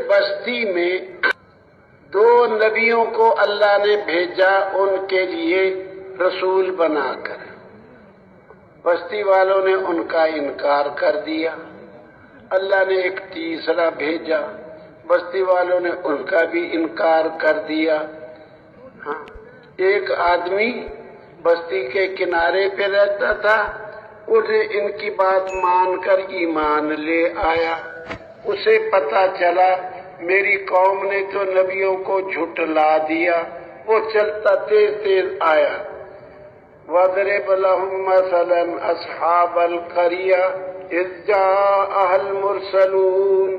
بستی میں 2 نبیوں کو اللہ نے بھیجا ان کے لیے رسول بنا کر، بستی والوں نے ان کا انکار کر دیا، اللہ نے ایک تیسرا بھیجا، بستی والوں نے ان کا بھی انکار کر دیا۔ ہاں، ایک آدمی بستی کے کنارے پہ رہتا تھا، انہیں ان کی بات مان کر ایمان لے آیا۔ اسے پتا چلا میری قوم نے تو نبیوں کو جھٹلا دیا، وہ چلتا تیز تیز آیا۔ وَاضْرِبْ لَهُم مَّثَلًا أَصْحَابَ الْقَرْيَةِ إِذْ جَاءَهَا الْمُرْسَلُونَ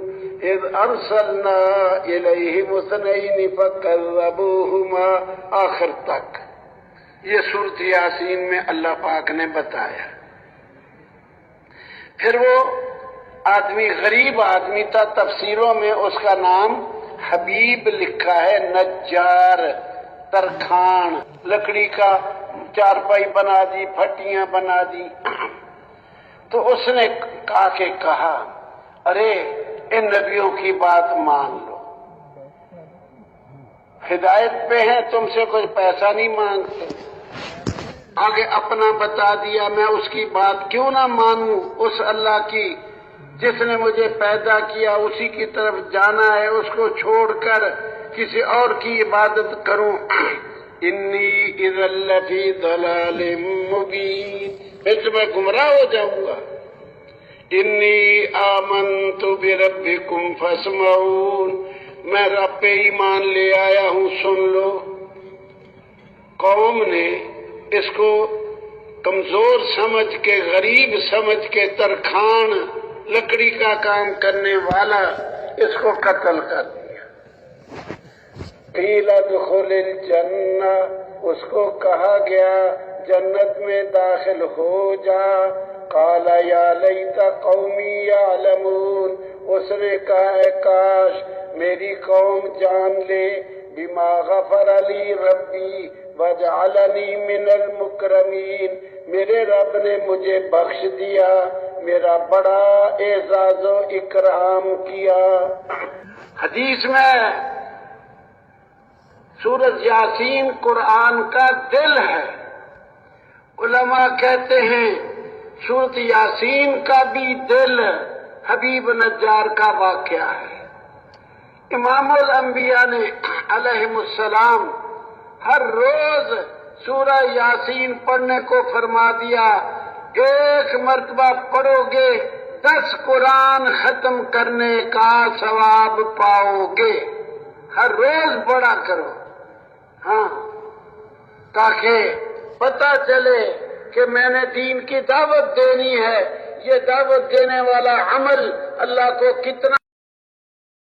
إِذْ أَرْسَلْنَا إِلَيْهِمُ 2 فَكَذَّبُوهُمَا، آخر تک یہ سورۃ یاسین میں اللہ پاک نے بتایا۔ پھر وہ آدمی غریب آدمی تھا، تفسیروں میں اس کا نام حبیب لکھا ہے، نجار، ترکھان، لکڑی کا چارپائی بنا دی، پھٹیاں بنا دی۔ تو اس نے کہا ارے ان نبیوں کی بات مان لو، ہدایت پہ ہیں، تم سے کوئی پیسہ نہیں مانگتے۔ آگے اپنا بتا دیا، میں اس کی بات کیوں نہ مانوں، اس اللہ کی جس نے مجھے پیدا کیا اسی کی طرف جانا ہے، اس کو چھوڑ کر کسی اور کی عبادت کروں۔ انی اذا لفی ضلال مبین، پھر تو میں گمراہ ہو جاؤں گا۔ انی آمنت بربکم فاسمعون، میں رب پہ ایمان لے آیا ہوں، سن لو۔ قوم نے اس کو کمزور سمجھ کے، غریب سمجھ کے، ترکھان، لکڑی کا کام کرنے والا، اس کو قتل کر دیا۔ قیل ادخل الجنہ، اس کو کہا گیا جنت میں داخل ہو جا۔ قال یا لیت قومی یعلمون، اس نے کہا ہے کاش میری قوم جان لے، بما غفر لی ربی وجعلنی من المکرمین، میرے رب نے مجھے بخش دیا، میرا بڑا اعزاز و اکرام کیا۔ حدیث میں سورۃ یاسین قرآن کا دل ہے۔ علماء کہتے ہیں سورۃ یاسین کا بھی دل حبیب نجار کا واقعہ ہے۔ امام الانبیاء نے علیہم السلام ہر روز سورہ یاسین پڑھنے کو فرما دیا، 1 مرتبہ پڑھو گے 10 قرآن ختم کرنے کا ثواب پاؤ گے، ہر روز پڑھا کرو، ہاں، تاکہ پتہ چلے کہ میں نے دین کی دعوت دینی ہے، یہ دعوت دینے والا عمل اللہ کو کتنا